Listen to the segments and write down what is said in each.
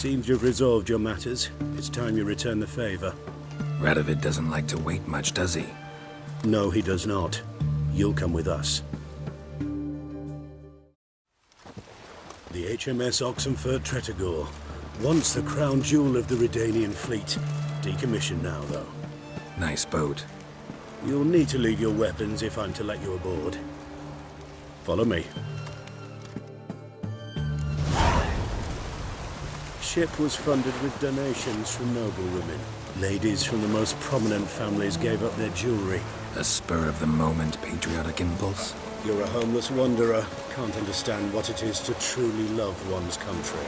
Seems you've resolved your matters. It's time you return the favor. Radovid doesn't like to wait much, does he? No, he does not. You'll come with us. The HMS Oxenford Tretogor. Once the crown jewel of the Redanian fleet. Decommissioned now, though. Nice boat. You'll need to leave your weapons if I'm to let you aboard. Follow me. Ship was funded with donations from noblewomen. Ladies from the most prominent families gave up their jewelry. A spur-of-the-moment patriotic impulse? You're a homeless wanderer. Can't understand what it is to truly love one's country.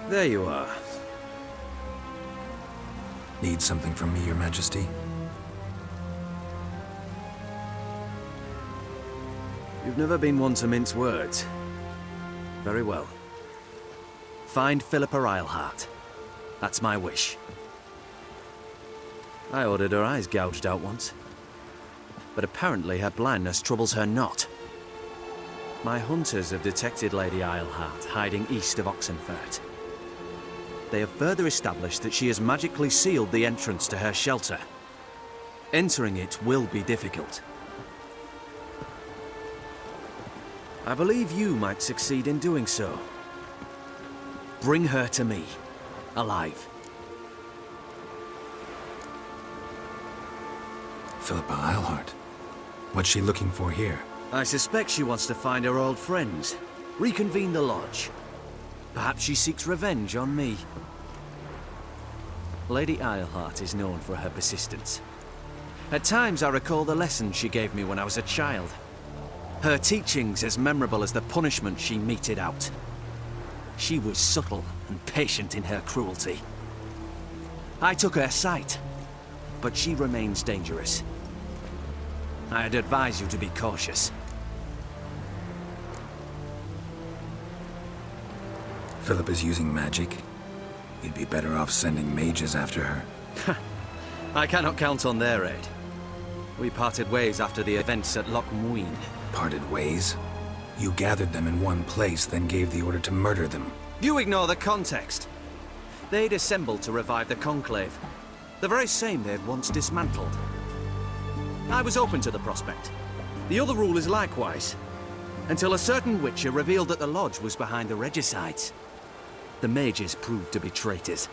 There you are. Need something from me, Your Majesty? You've never been one to mince words. Very well. Find Philippa Eilhart. That's my wish. I ordered her eyes gouged out once. But apparently her blindness troubles her not. My hunters have detected Lady Eilhart hiding east of Oxenfurt. They have further established that she has magically sealed the entrance to her shelter. Entering it will be difficult. I believe you might succeed in doing so. Bring her to me, alive. Philippa Eilhart. What's she looking for here? I suspect she wants to find her old friends, reconvene the lodge. Perhaps she seeks revenge on me. Lady Eilhart is known for her persistence. At times I recall the lessons she gave me when I was a child. Her teachings as memorable as the punishment she meted out. She was subtle and patient in her cruelty. I took her sight, but she remains dangerous. I'd advise you to be cautious. Philippa's using magic. You'd be better off sending mages after her. I cannot count on their aid. We parted ways after the events at Loch Muin. Parted ways? You gathered them in one place, then gave the order to murder them. You ignore the context. They'd assembled to revive the Conclave. The very same they'd once dismantled. I was open to the prospect. The other rule is likewise. Until a certain Witcher revealed that the Lodge was behind the regicides. The mages proved to be traitors,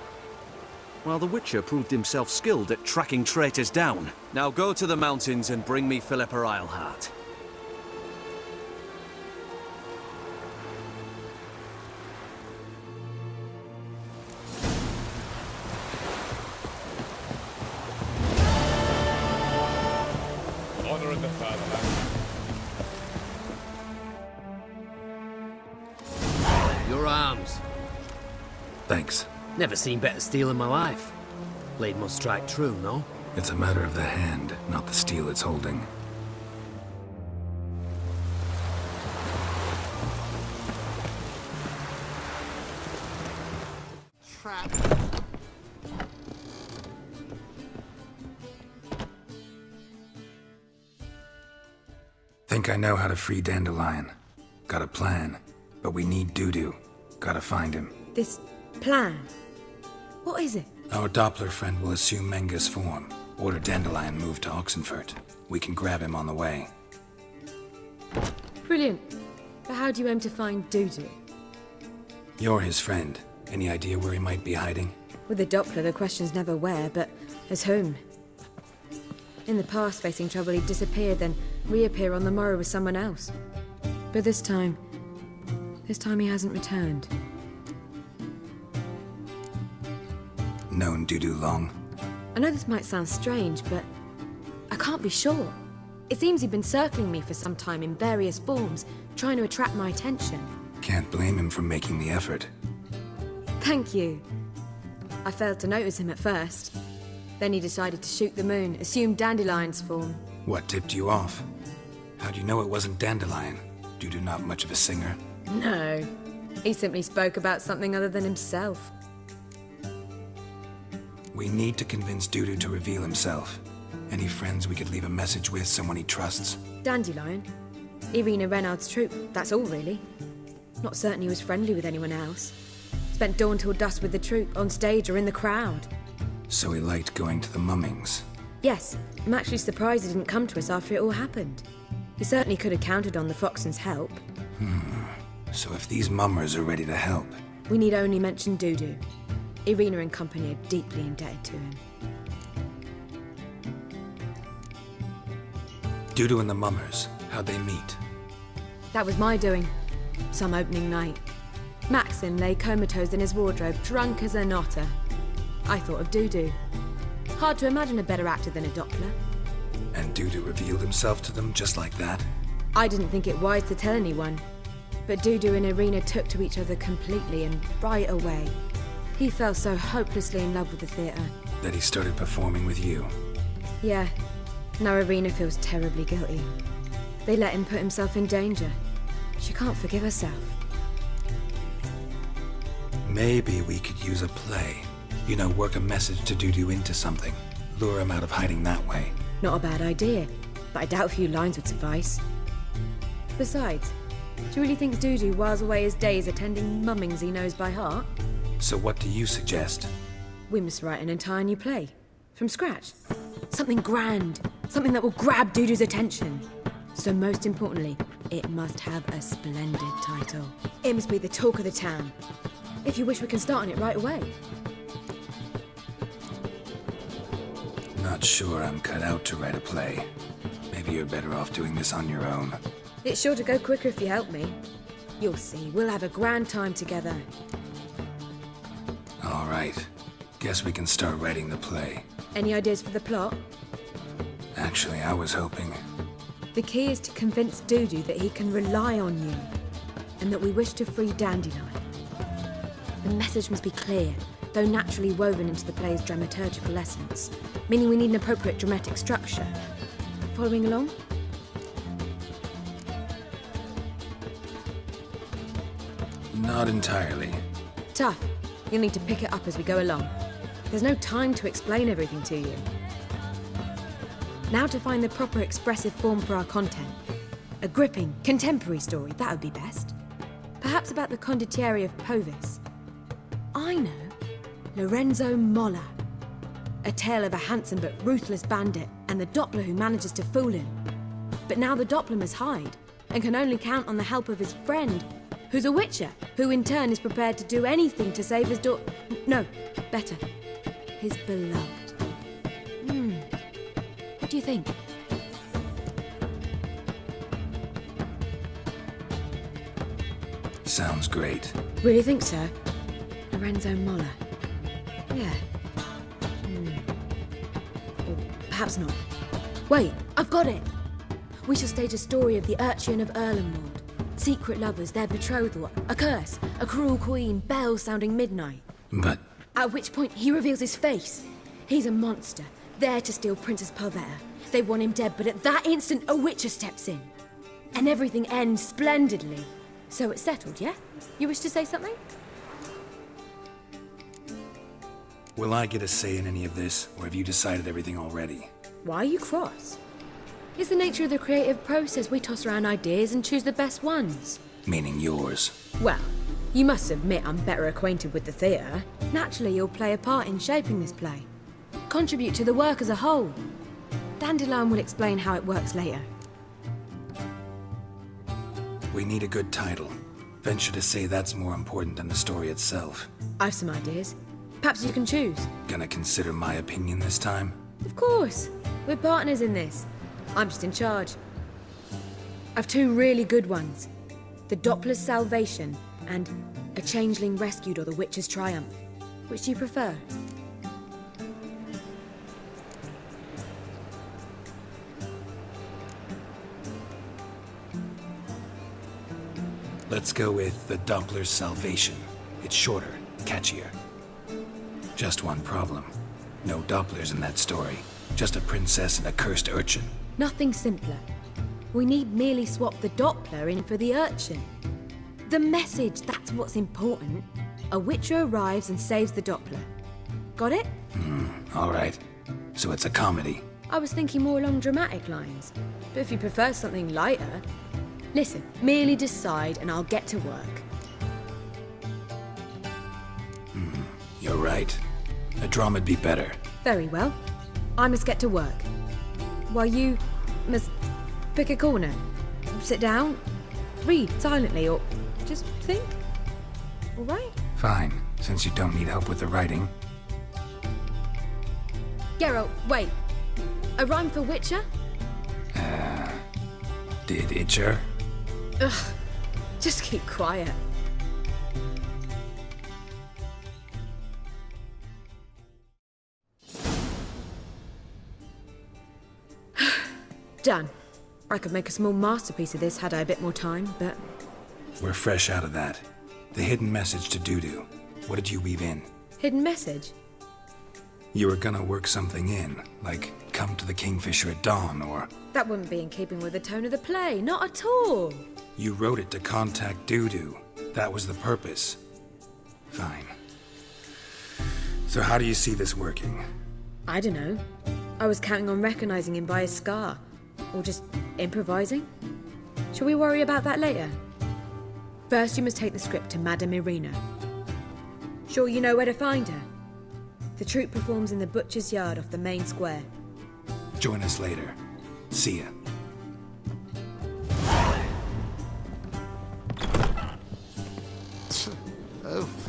while the Witcher proved himself skilled at tracking traitors down. Now go to the mountains and bring me Philippa Eilhart. Honor in the fatherland. Your arms. Thanks. Never seen better steel in my life. Blade must strike true, no? It's a matter of the hand, not the steel it's holding. Trap. Think I know how to free Dandelion. Got a plan, but we need Dudu. Gotta find him. This plan? What is it? Our Doppler friend will assume Menga's form. Order Dandelion moved to Oxenfurt. We can grab him on the way. Brilliant. But how do you aim to find Dudu? You're his friend. Any idea where he might be hiding? With the Doppler, the question's never where, but as whom. In the past, facing trouble, he'd disappear, then reappear on the morrow with someone else. But this time he hasn't returned. Known Dudu long? I know this might sound strange, but I can't be sure. It seems he'd been circling me for some time in various forms, trying to attract my attention. Can't blame him for making the effort. Thank you. I failed to notice him at first. Then he decided to shoot the moon, assume Dandelion's form. What tipped you off? How'd you know it wasn't Dandelion? Dudu not much of a singer? No. He simply spoke about something other than himself. We need to convince Dudu to reveal himself. Any friends we could leave a message with, someone he trusts? Dandelion. Irina Renard's troupe, that's all really. Not certain he was friendly with anyone else. Spent dawn till dusk with the troupe, on stage or in the crowd. So he liked going to the mummings. Yes, I'm actually surprised he didn't come to us after it all happened. He certainly could have counted on the Foxton's help. So if these mummers are ready to help... We need only mention Dudu. Irina and company are deeply indebted to him. Dudu and the mummers, how'd they meet? That was my doing. Some opening night. Maxim lay comatose in his wardrobe, drunk as an otter. I thought of Dudu. Hard to imagine a better actor than a Doppler. And Dudu revealed himself to them just like that? I didn't think it wise to tell anyone. But Dudu and Irina took to each other completely and right away. He fell so hopelessly in love with the theatre. That he started performing with you? Yeah. Now Irina feels terribly guilty. They let him put himself in danger. She can't forgive herself. Maybe we could use a play. You know, work a message to Dudu into something. Lure him out of hiding that way. Not a bad idea, but I doubt a few lines would suffice. Besides, do you really think Dudu whiles away his days attending mummings he knows by heart? So what do you suggest? We must write an entire new play. From scratch. Something grand. Something that will grab Dudu's attention. So most importantly, it must have a splendid title. It must be the talk of the town. If you wish, we can start on it right away. Not sure I'm cut out to write a play. Maybe you're better off doing this on your own. It's sure to go quicker if you help me. You'll see, we'll have a grand time together. All right. Guess we can start writing the play. Any ideas for the plot? Actually, I was hoping... The key is to convince Dudu that he can rely on you, and that we wish to free Dandelion. The message must be clear, though naturally woven into the play's dramaturgical essence, meaning we need an appropriate dramatic structure. Following along? Not entirely. Tough. You'll need to pick it up as we go along. There's no time to explain everything to you. Now to find the proper expressive form for our content. A gripping, contemporary story, that would be best. Perhaps about the condottieri of Povis. I know. Lorenzo Molla. A tale of a handsome but ruthless bandit and the Doppler who manages to fool him. But now the Doppler must hide and can only count on the help of his friend, who's a witcher, who in turn is prepared to do anything to save his no, better, his beloved. What do you think? Sounds great. Really think so? Lorenzo Molla. Yeah. Or perhaps not. Wait, I've got it! We shall stage a story of the Urchin of Erlenwald. Secret lovers, their betrothal, a curse, a cruel queen, bells sounding midnight. But... At which point he reveals his face. He's a monster, there to steal Princess Pavetta. They want him dead, but at that instant a witcher steps in. And everything ends splendidly. So it's settled, yeah? You wish to say something? Will I get a say in any of this, or have you decided everything already? Why are you cross? It's the nature of the creative process. We toss around ideas and choose the best ones. Meaning yours. Well, you must admit I'm better acquainted with the theatre. Naturally, you'll play a part in shaping this play. Contribute to the work as a whole. Dandelion will explain how it works later. We need a good title. Venture to say that's more important than the story itself. I've some ideas. Perhaps you can choose. Gonna consider my opinion this time? Of course. We're partners in this. I'm just in charge. I've two really good ones. The Doppler's Salvation and A Changeling Rescued or the Witcher's Triumph. Which do you prefer? Let's go with The Doppler's Salvation. It's shorter, catchier. Just one problem. No Dopplers in that story. Just a princess and a cursed urchin. Nothing simpler. We need merely swap the Doppler in for the urchin. The message, that's what's important. A Witcher arrives and saves the Doppler. Got it? All right. So it's a comedy. I was thinking more along dramatic lines. But if you prefer something lighter... Listen, merely decide and I'll get to work. You're right. A drama'd be better. Very well. I must get to work. While you must pick a corner. Sit down, read silently, or just think. All right? Fine, since you don't need help with the writing. Geralt, wait. A rhyme for Witcher? Did Itcher? Ugh. Just keep quiet. Done. I could make a small masterpiece of this had I a bit more time, but... We're fresh out of that. The hidden message to Dudu. What did you weave in? Hidden message? You were gonna work something in, like come to the Kingfisher at dawn, or... That wouldn't be in keeping with the tone of the play, not at all. You wrote it to contact Dudu. That was the purpose. Fine. So how do you see this working? I don't know. I was counting on recognizing him by his scar. Or just improvising. Shall we worry about that later? First, you must take the script to Madame Irina. Sure you know where to find her? The troupe performs in the butcher's yard off the main square. Join us later. See ya. Oof.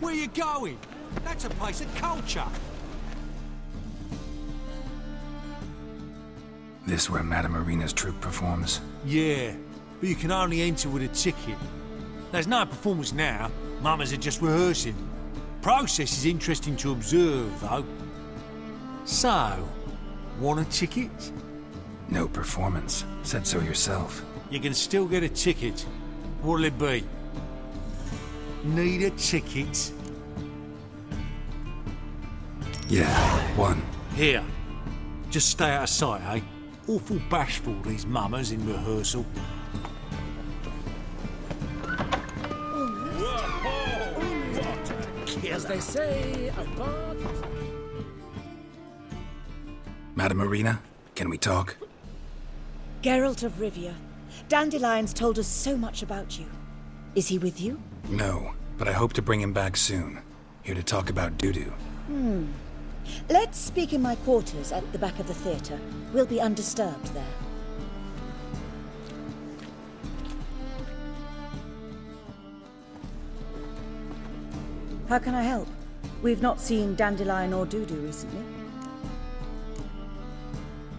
Where you going? That's a place of culture. This where Madame Irina's troupe performs? Yeah, but you can only enter with a ticket. There's no performance now. Mamas are just rehearsing. Process is interesting to observe, though. So, want a ticket? No performance. Said so yourself. You can still get a ticket. What'll it be? Need a ticket? Yeah, one. Here. Just stay out of sight, eh? Awful bashful, these mamas in rehearsal. As they say, a bar... Madame Irina, can we talk? Geralt of Rivia. Dandelion's told us so much about you. Is he with you? No, but I hope to bring him back soon. Here to talk about Dudu. Let's speak in my quarters at the back of the theatre. We'll be undisturbed there. How can I help? We've not seen Dandelion or Dudu recently.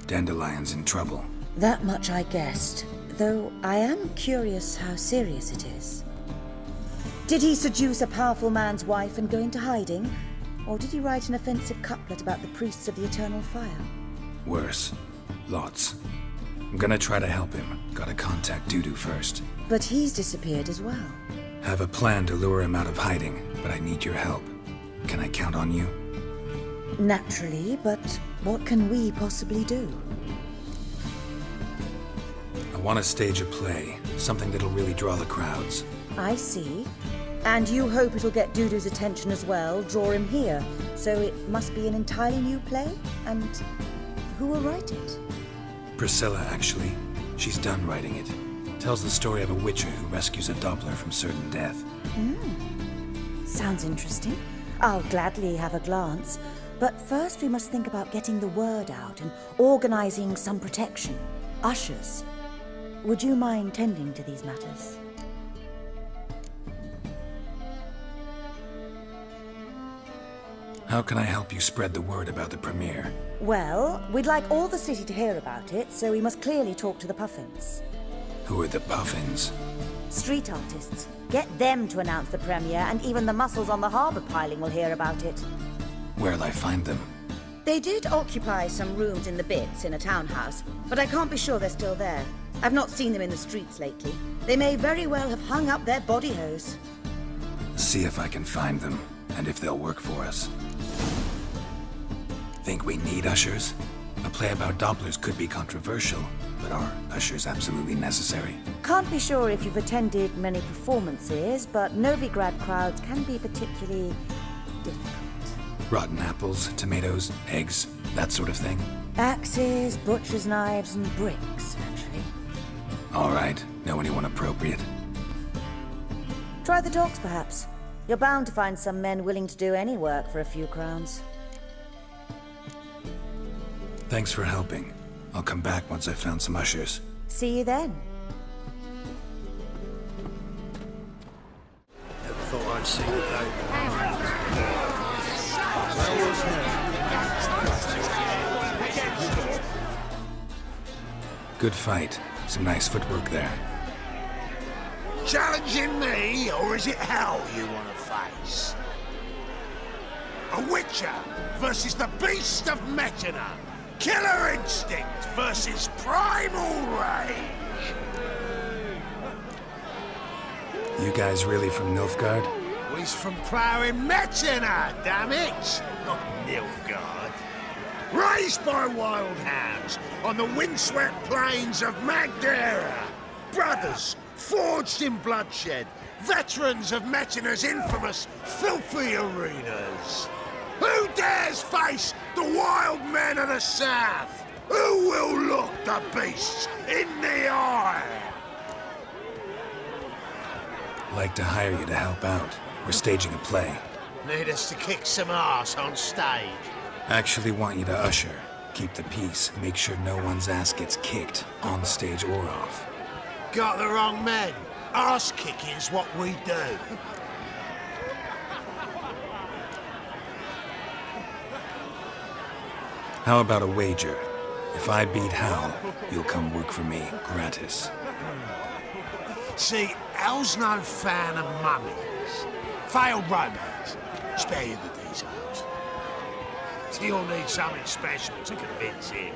Dandelion's in trouble. That much I guessed, though I am curious how serious it is. Did he seduce a powerful man's wife and go into hiding? Or did he write an offensive couplet about the priests of the eternal fire? Worse. Lots. I'm gonna try to help him. Gotta contact Dudu first. But he's disappeared as well. Have a plan to lure him out of hiding, but I need your help. Can I count on you? Naturally, but what can we possibly do? I want to stage a play. Something that'll really draw the crowds. I see. And you hope it'll get Dudu's attention as well, draw him here. So it must be an entirely new play? And who will write it? Priscilla, actually. She's done writing it. Tells the story of a witcher who rescues a Doppler from certain death. Sounds interesting. I'll gladly have a glance. But first we must think about getting the word out and organizing some protection. Ushers. Would you mind tending to these matters? How can I help you spread the word about the premiere? Well, we'd like all the city to hear about it, so we must clearly talk to the Puffins. Who are the Puffins? Street artists. Get them to announce the premiere, and even the muscles on the harbour piling will hear about it. Where'll I find them? They did occupy some rooms in the Bits in a townhouse, but I can't be sure they're still there. I've not seen them in the streets lately. They may very well have hung up their body hose. See if I can find them, and if they'll work for us. Think we need ushers? A play about Dopplers could be controversial, but are ushers absolutely necessary? Can't be sure if you've attended many performances, but Novigrad crowds can be particularly difficult. Rotten apples, tomatoes, eggs, that sort of thing? Axes, butcher's knives, and bricks, actually. All right. Know anyone appropriate? Try the dogs, perhaps. You're bound to find some men willing to do any work for a few crowns. Thanks for helping. I'll come back once I've found some ushers. See you then. Never thought I'd see the day. Good fight. Some nice footwork there. Challenging me, or is it hell you want to face? A Witcher versus the Beast of Metina. Killer instinct versus primal rage. You guys really from Nilfgaard? He's from ploughing Metina, damn it! Not Nilfgaard. Raised by wild hounds on the windswept plains of Magdera. Brothers forged in bloodshed. Veterans of Metina's infamous filthy arenas. Who dares face the wild men of the south? Who will look the beasts in the eye? Like to hire you to help out. We're staging a play. Need us to kick some ass on stage. Actually want you to usher. Keep the peace. Make sure no one's ass gets kicked, on stage or off. Got the wrong men. Ass kicking's what we do. How about a wager? If I beat Hal, you'll come work for me, gratis. See, Hal's no fan of mummies. Failed romance. Spare you the details. You'll need something special to convince him.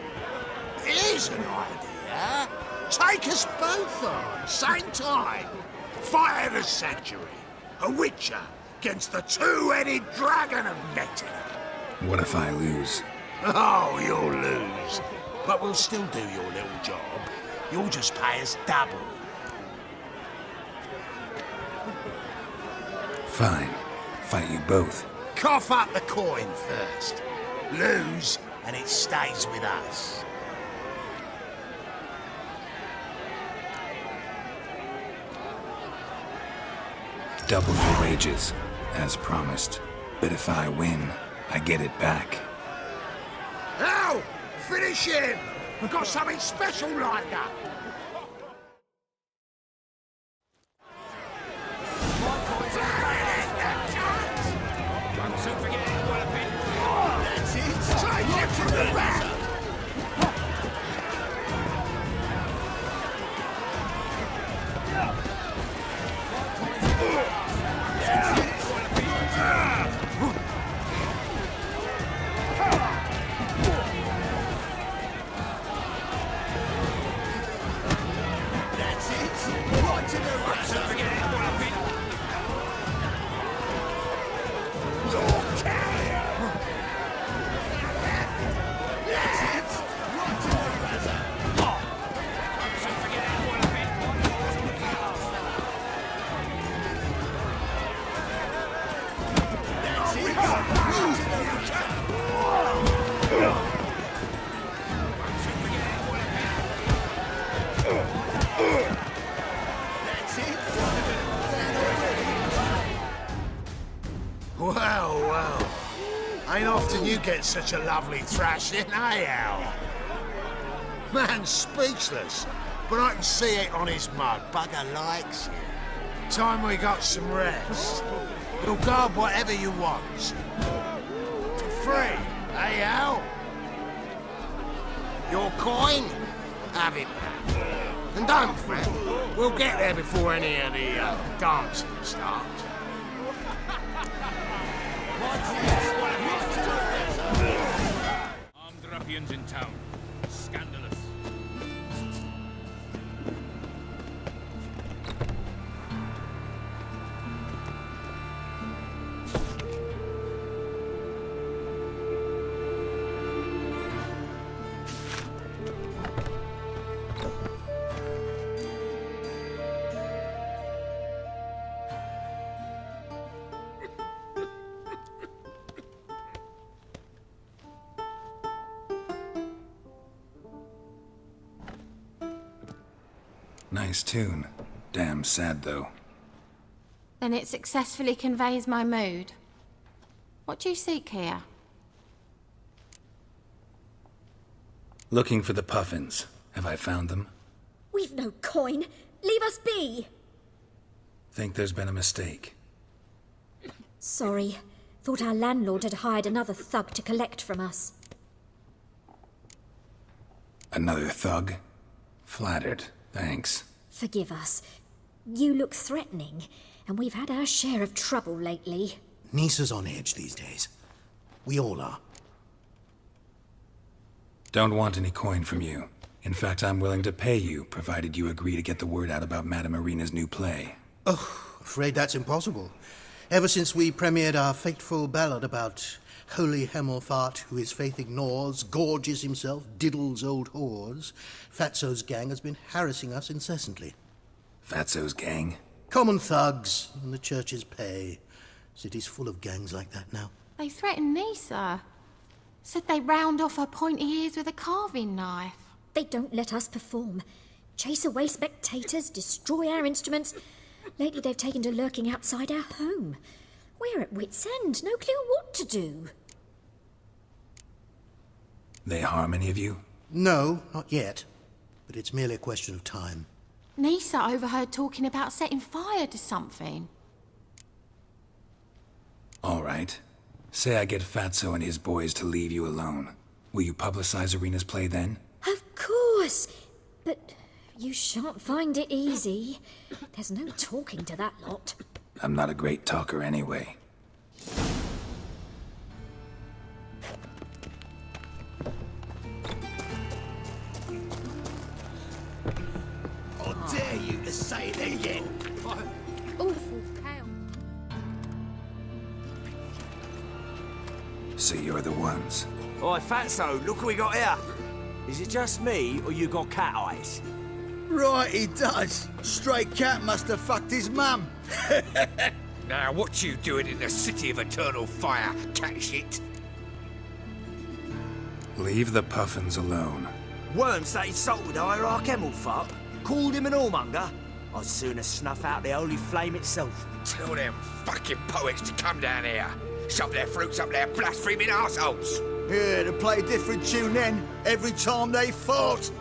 Here's an idea. Take us both on, same time. Fight at the sanctuary. A Witcher against the two-headed dragon of Metina. What if I lose? Oh, you'll lose. But we'll still do your little job. You'll just pay us double. Fine. Fight you both. Cough up the coin first. Lose, and it stays with us. Double your wages, as promised. But if I win, I get it back. Now, finish him! We've got something special lined up. Take it from the back! Well. Ain't often you get such a lovely thrashing, eh, Al? Man's speechless, but I can see it on his mug. Bugger likes it. Time we got some rest. We'll guard whatever you want. free, eh, Al? Your coin? Have it back. And don't fret, we'll get there before any of the dancing starts. Armed ruffians in town. Scandalous. Nice tune. Damn sad, though. Then it successfully conveys my mood. What do you seek here? Looking for the puffins. Have I found them? We've no coin. Leave us be. Think there's been a mistake. Sorry. Thought our landlord had hired another thug to collect from us. Another thug? Flattered. Thanks. Forgive us. You look threatening, and we've had our share of trouble lately. Nisa's on edge these days. We all are. Don't want any coin from you. In fact, I'm willing to pay you, provided you agree to get the word out about Madame Irina's new play. Oh, afraid that's impossible. Ever since we premiered our fateful ballad about holy Hemelfart, who his faith ignores, gorges himself, diddles old whores, Fatso's gang has been harassing us incessantly. Fatso's gang? Common thugs in the church's pay. City's full of gangs like that now. They threatened Nisa. Said they'd round off her pointy ears with a carving knife. They don't let us perform. Chase away spectators, destroy our instruments. Lately they've taken to lurking outside our home. We're at wit's end, no clue what to do. They harm any of you? No, not yet. But it's merely a question of time. Nisa overheard talking about setting fire to something. All right. Say I get Fatso and his boys to leave you alone. Will you publicize Irina's play then? Of course! But you shan't find it easy. There's no talking to that lot. I'm not a great talker anyway. I dare you to say it again. Awful tale. So you're the ones. Oi, Fatso, look what we got here. Is it just me, or you got cat eyes? Right, he does. Stray cat must have fucked his mum. Now, what you doing in the city of eternal fire, cat shit? Leave the puffins alone. Worms that insulted Hierarch Hemelfart, called him an whoremonger. I'd sooner snuff out the holy flame itself. Tell them fucking poets to come down here. Shove their fruits up their blaspheming arseholes. Yeah, to play a different tune then, every time they fought.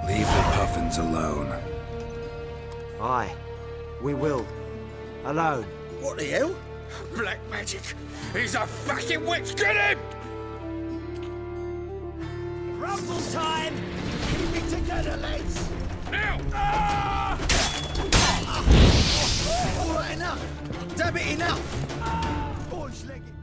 Leave the puffins alone. Aye, we will. Alone. What the hell? Black magic. He's a fucking witch. Get him! Rumble time! Keep it together, lads. Now! All right, enough. Damn it, enough. Boys-legged.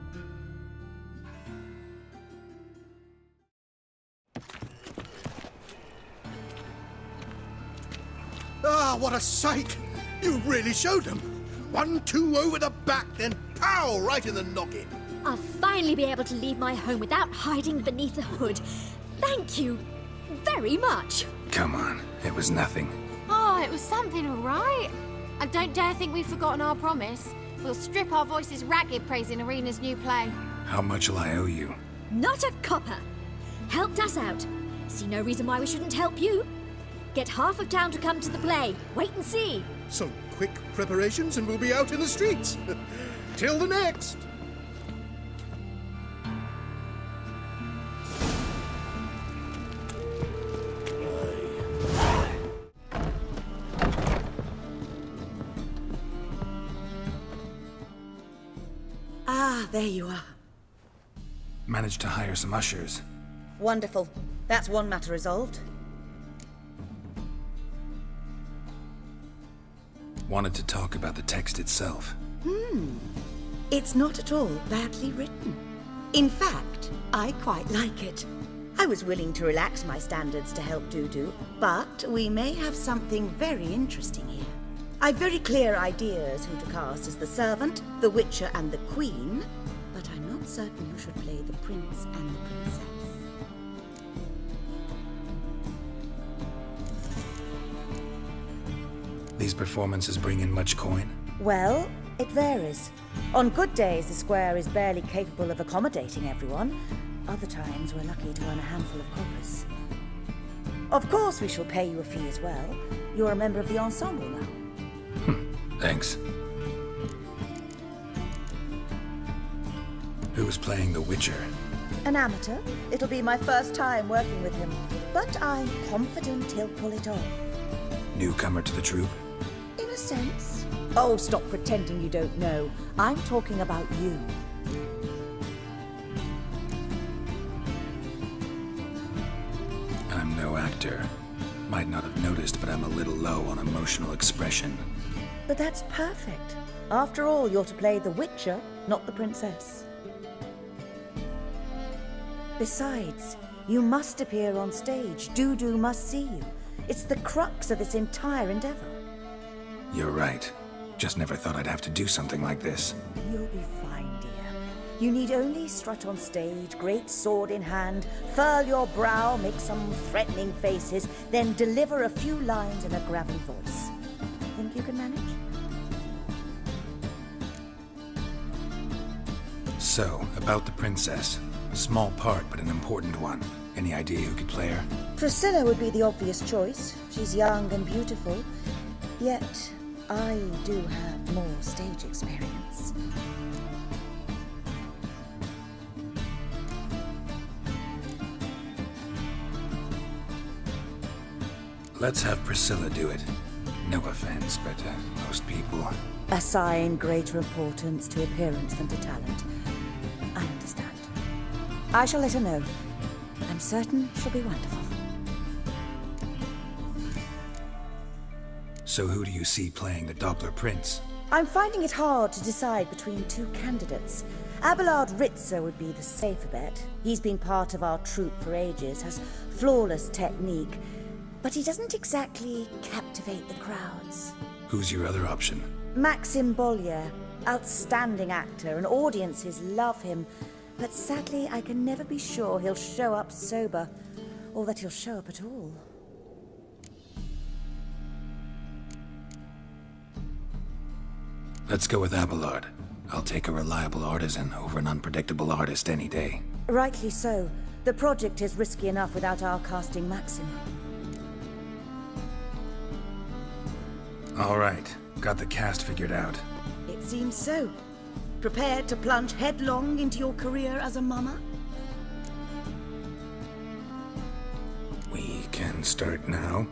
Ah, what a sight! You really showed them. 1-2 over the back, then pow, right in the noggin. I'll finally be able to leave my home without hiding beneath the hood. Thank you very much. Come on, it was nothing. Oh, it was something, all right. And don't dare think we've forgotten our promise. We'll strip our voices ragged praising Irina's new play. How much will I owe you? Not a copper. Helped us out. See no reason why we shouldn't help you. Get half of town to come to the play. Wait and see. Some quick preparations and we'll be out in the streets. Till the next. Ah, there you are. Managed to hire some ushers. Wonderful. That's one matter resolved. Wanted to talk about the text itself. It's not at all badly written. In fact, I quite like it. I was willing to relax my standards to help Dudu, but we may have something very interesting here. I've very clear ideas who to cast as the servant, the witcher, and the queen, but I'm not certain who should play the prince and the princess. These performances bring in much coin? Well, it varies. On good days, the square is barely capable of accommodating everyone. Other times, we're lucky to earn a handful of coppers. Of course, we shall pay you a fee as well. You're a member of the ensemble now. Thanks. Who's playing the Witcher? An amateur. It'll be my first time working with him, but I'm confident he'll pull it off. Newcomer to the troupe? In a sense. Oh, stop pretending you don't know. I'm talking about you. I'm no actor. Might not have noticed, but I'm a little low on emotional expression. But that's perfect. After all, you're to play the Witcher, not the princess. Besides, you must appear on stage. Dudu must see you. It's the crux of this entire endeavor. You're right. Just never thought I'd have to do something like this. You'll be fine, dear. You need only strut on stage, great sword in hand, furl your brow, make some threatening faces, then deliver a few lines in a gravelly voice. Think you can manage? So, about the princess. Small part, but an important one. Any idea who could play her? Priscilla would be the obvious choice. She's young and beautiful. Yet, I do have more stage experience. Let's have Priscilla do it. No offense, but most people... Assign greater importance to appearance than to talent. I understand. I shall let her know. I'm certain she'll be wonderful. So who do you see playing the Doppler Prince? I'm finding it hard to decide between two candidates. Abelard Ritzer would be the safer bet. He's been part of our troupe for ages, has flawless technique, but he doesn't exactly captivate the crowds. Who's your other option? Maxim Bollier, outstanding actor, and audiences love him. But sadly, I can never be sure he'll show up sober, or that he'll show up at all. Let's go with Abelard. I'll take a reliable artisan over an unpredictable artist any day. Rightly so. The project is risky enough without our casting Maxim. All right. Got the cast figured out. It seems so. Prepared to plunge headlong into your career as a mama? We can start now.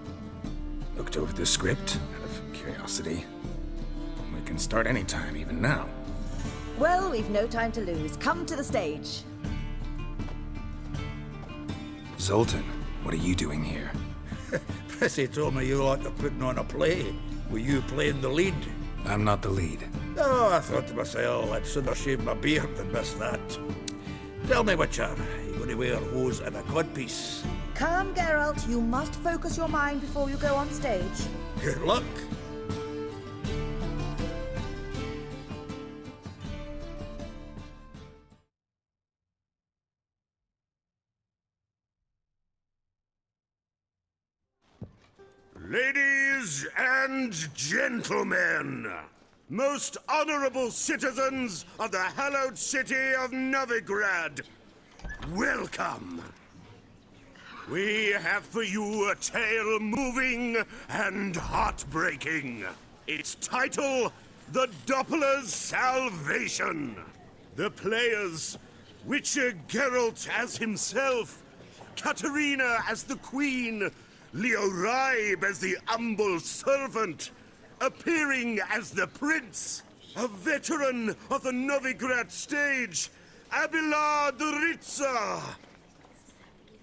Looked over the script, out of curiosity. We can start anytime, even now. Well, we've no time to lose. Come to the stage. Zoltan, what are you doing here? Prissy told me you like to putting on a play. Were you playing the lead? I'm not the lead. Oh, I thought to myself, I'd sooner shave my beard than miss that. Tell me, Witcher, you going to wear hose and a codpiece? Come, Geralt. You must focus your mind before you go on stage. Good luck. Ladies and gentlemen, most honorable citizens of the hallowed city of Novigrad, welcome. We have for you a tale moving and heartbreaking. Its title, The Doppler's Salvation. The players, Witcher Geralt as himself, Katerina as the Queen, Leo Raib as the humble servant, appearing as the prince, a veteran of the Novigrad stage, Abelard Ritza.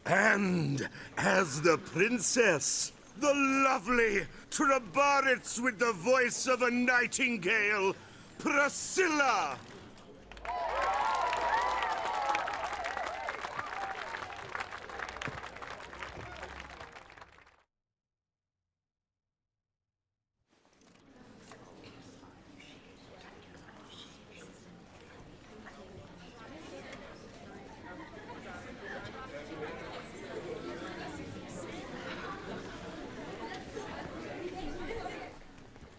And as the princess, the lovely Trabaritz with the voice of a nightingale, Priscilla.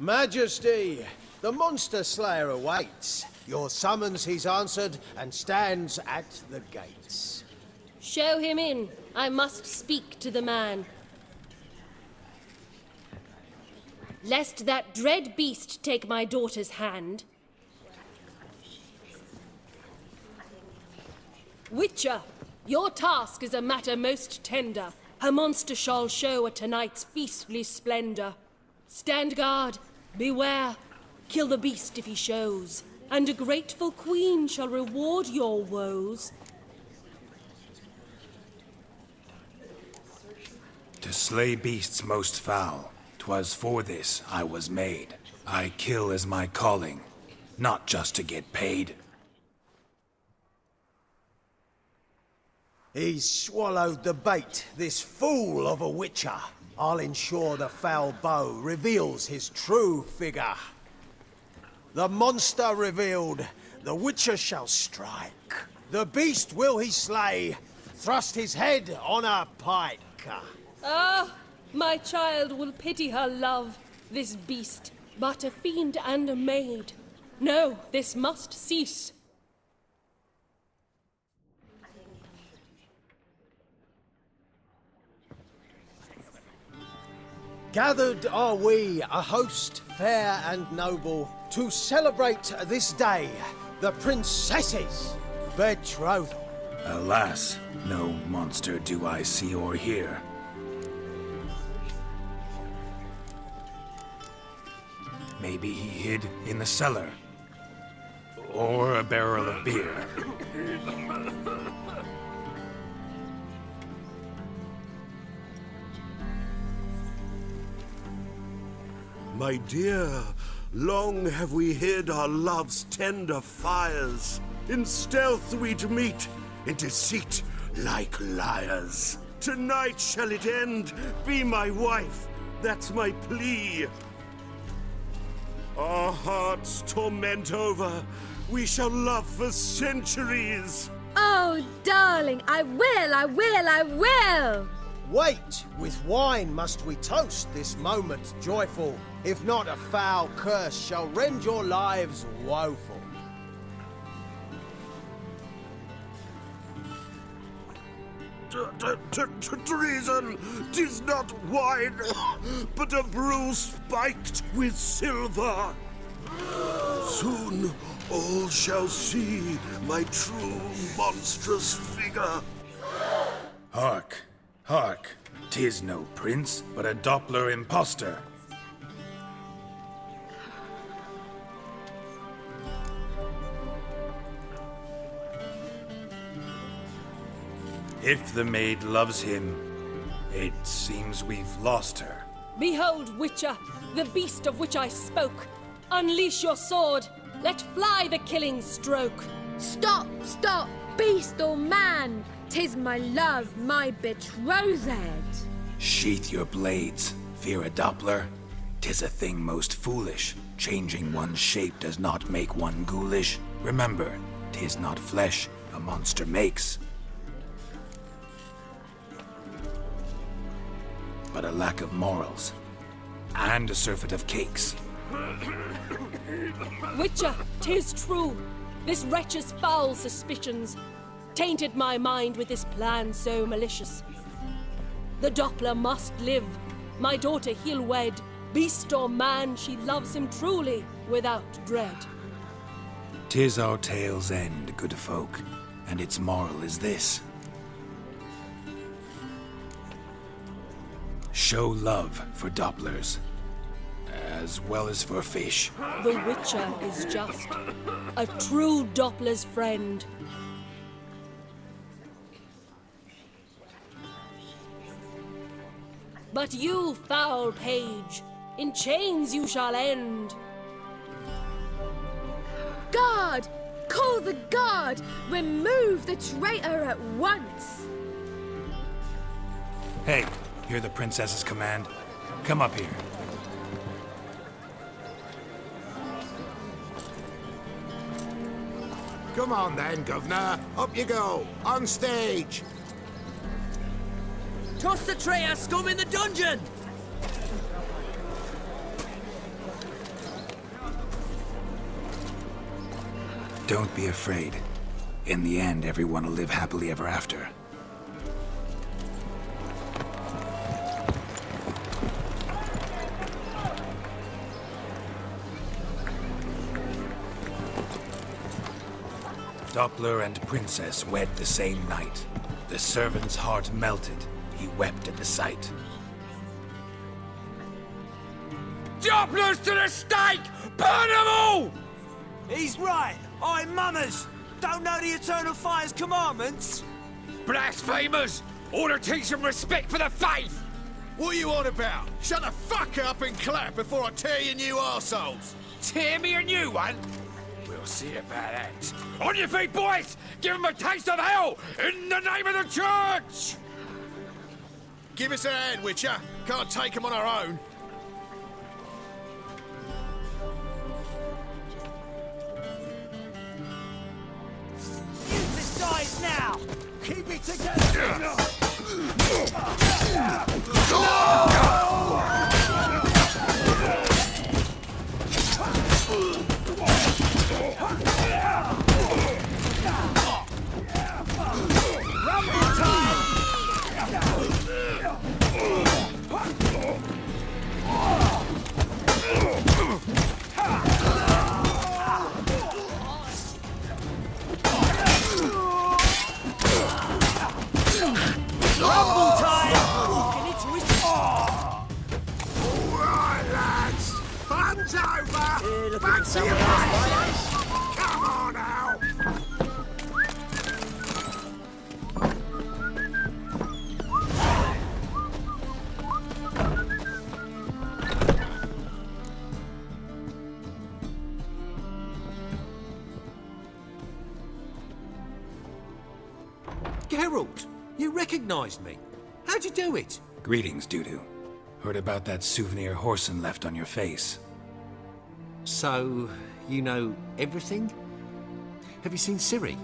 Majesty, the monster slayer awaits. Your summons he's answered and stands at the gates. Show him in. I must speak to the man. Lest that dread beast take my daughter's hand. Witcher, your task is a matter most tender. Her monster shall show at tonight's feastly splendor. Stand guard, beware, kill the beast if he shows, and a grateful queen shall reward your woes. To slay beasts most foul, 'twas for this I was made. I kill as my calling, not just to get paid. He's swallowed the bait, this fool of a witcher. I'll ensure the foul bow reveals his true figure. The monster revealed, the witcher shall strike. The beast will he slay, thrust his head on a pike. Ah, my child will pity her love, this beast, but a fiend and a maid. No, this must cease. Gathered are we, a host fair and noble, to celebrate this day, the princess's betrothal. Alas, no monster do I see or hear. Maybe he hid in the cellar. Or a barrel of beer. My dear, long have we hid our love's tender fires. In stealth we'd meet, in deceit like liars. Tonight shall it end, be my wife, that's my plea. Our hearts torment over, we shall love for centuries. Oh, darling, I will! Wait, with wine must we toast this moment joyful. If not, a foul curse shall rend your lives woeful. Treason! 'Tis not wine, but a brew spiked with silver. Soon all shall see my true monstrous figure. Hark, hark, 'tis no prince, but a Doppler impostor. If the maid loves him, it seems we've lost her. Behold, Witcher, the beast of which I spoke. Unleash your sword. Let fly the killing stroke. Stop, beast or man! 'Tis my love, my betrothed. Sheath your blades, fear a Doppler. 'Tis a thing most foolish. Changing one's shape does not make one ghoulish. Remember, 'tis not flesh a monster makes, but a lack of morals, and a surfeit of cakes. Witcher, 'tis true. This wretch's foul suspicions tainted my mind with this plan so malicious. The Doppler must live. My daughter he'll wed. Beast or man, she loves him truly, without dread. 'Tis our tale's end, good folk, and its moral is this. Show love for Dopplers, as well as for fish. The Witcher is just a true Doppler's friend. But you, foul page, in chains you shall end. Guard! Call the guard! Remove the traitor at once! Hey, hear the princess's command? Come up here. Come on then, Governor. Up you go. On stage. Toss the traitor scum in the dungeon! Don't be afraid. In the end, everyone will live happily ever after. Doppler and Princess wed the same night. The servant's heart melted. He wept at the sight. Doppler's to the stake! Burn them all! He's right. I'm mummers. Don't know the Eternal Fire's commandments. Blasphemers! Order teach some respect for the faith! What are you on about? Shut the fuck up and clap before I tear you new arseholes! Tear me a new one? We'll see about that. On your feet, boys! Give them a taste of hell in the name of the church! Give us a hand, Witcher. Can't take them on our own. You decide now! Keep it together! Rumble time! Rumble time! Walking into it. All right, lads. Fun's over. Back to your places. Come on now. Geralt, you recognized me. How'd you do it? Greetings, Dudu. Heard about that souvenir Horson left on your face. So, you know everything? Have you seen Ciri?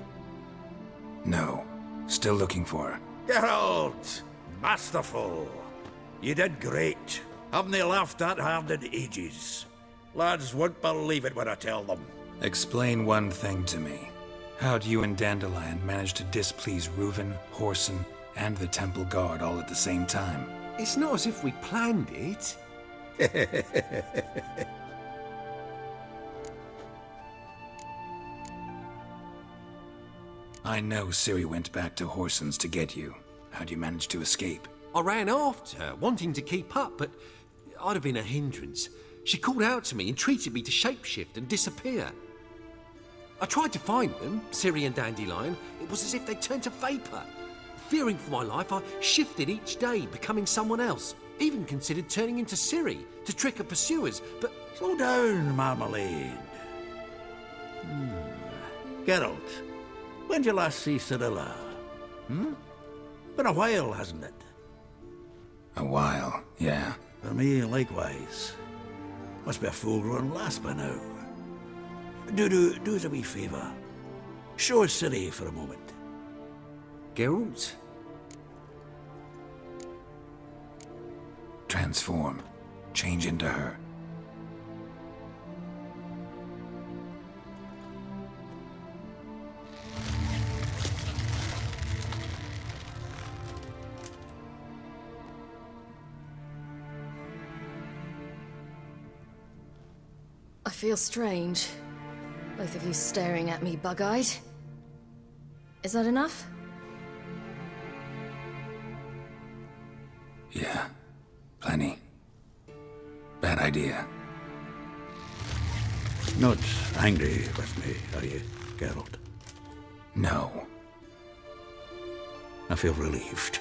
No. Still looking for her. Geralt! Masterful! You did great. Haven't they laughed that hard in ages? Lads won't believe it when I tell them. Explain one thing to me. How'd you and Dandelion manage to displease Reuven, Horson, and the Temple Guard all at the same time? It's not as if we planned it. I know Ciri went back to Horson's to get you. How'd you manage to escape? I ran after her, wanting to keep up, but I'd have been a hindrance. She called out to me, entreated me to shapeshift and disappear. I tried to find them, Ciri and Dandelion. It was as if they turned to vapour. Fearing for my life, I shifted each day, becoming someone else. Even considered turning into Ciri to trick her pursuers, but... Slow down, Marmalade. Geralt, when did you last see Cyrilla? Been a while, hasn't it? A while, yeah. For me, likewise. Must be a full-grown lass by now. Do us a wee favour. Show us Ciri for a moment. Geralt? Transform. Change into her. I feel strange. Both of you staring at me bug-eyed. Is that enough? Yeah. Plenty. Bad idea. Not angry with me, are you, Geralt? No. I feel relieved.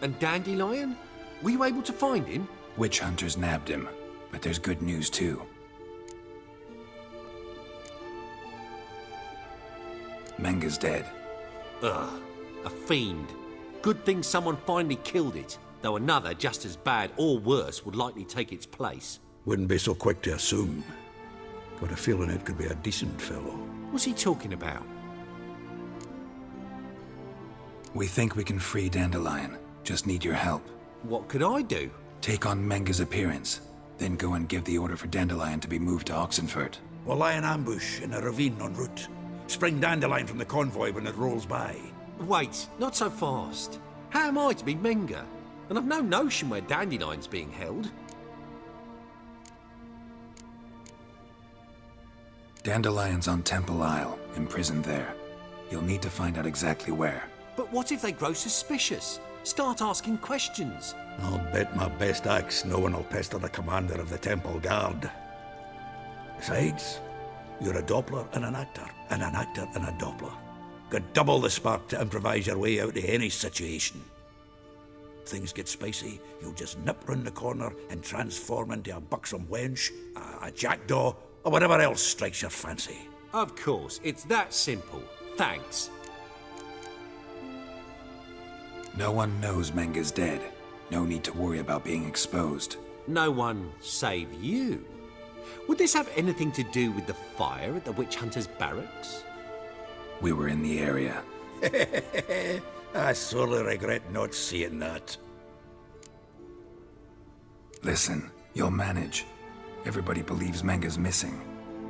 And Dandelion? Were you able to find him? Witch hunters nabbed him, but there's good news too. Menga's dead. Ugh, a fiend. Good thing someone finally killed it, though another just as bad or worse would likely take its place. Wouldn't be so quick to assume. Got a feeling it could be a decent fellow. What's he talking about? We think we can free Dandelion. Just need your help. What could I do? Take on Menga's appearance, then go and give the order for Dandelion to be moved to Oxenfurt. We'll lie in ambush in a ravine en route. Spring Dandelion from the convoy when it rolls by. Wait, not so fast. How am I to be Menga? And I've no notion where Dandelion's being held. Dandelion's on Temple Isle, imprisoned there. You'll need to find out exactly where. But what if they grow suspicious? Start asking questions? I'll bet my best axe no one will pester the commander of the Temple Guard. Besides, you're a Doppler and an actor and a Doppler. Got double the spark to improvise your way out of any situation. Things get spicy, you'll just nip round the corner and transform into a buxom wench, a jackdaw, or whatever else strikes your fancy. Of course, it's that simple. Thanks. No one knows Menga's dead. No need to worry about being exposed. No one save you. Would this have anything to do with the fire at the witch hunters' barracks? We were in the area. I sorely regret not seeing that. Listen, you'll manage. Everybody believes Menga's missing.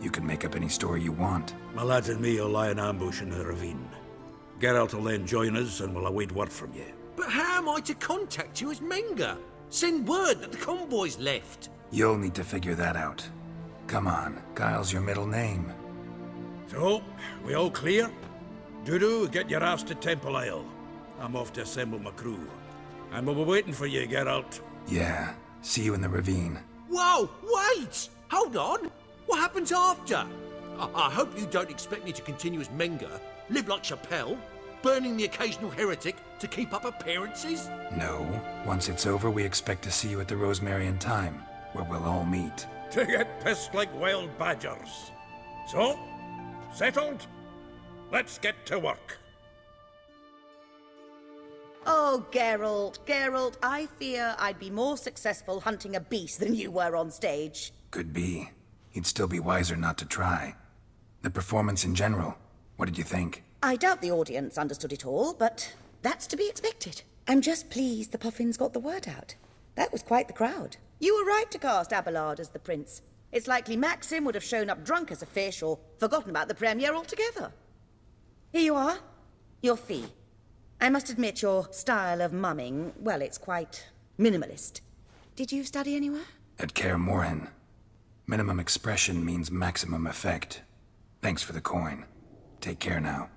You can make up any story you want. My lads and me will lie in ambush in the ravine. Geralt will then join us and we'll await word from you. But how am I to contact you as Menga? Send word that the convoy's left. You'll need to figure that out. Come on, Guile's your middle name. So, we all clear? Dudu, get your ass to Temple Isle. I'm off to assemble my crew. And we'll be waiting for you, Geralt. Yeah, see you in the ravine. Whoa, wait! Hold on! What happens after? I hope you don't expect me to continue as Menga, live like Chappelle, burning the occasional heretic to keep up appearances? No. Once it's over, we expect to see you at the Rosemary and Thyme, where we'll all meet. To get pissed like wild badgers. So, settled? Let's get to work. Oh, Geralt, I fear I'd be more successful hunting a beast than you were on stage. Could be. You'd still be wiser not to try. The performance in general, what did you think? I doubt the audience understood it all, but that's to be expected. I'm just pleased the Puffins got the word out. That was quite the crowd. You were right to cast Abelard as the prince. It's likely Maxim would have shown up drunk as a fish or forgotten about the premiere altogether. Here you are. Your fee. I must admit your style of mumming, well, it's quite minimalist. Did you study anywhere? At Kaer Morhen. Minimum expression means maximum effect. Thanks for the coin. Take care now.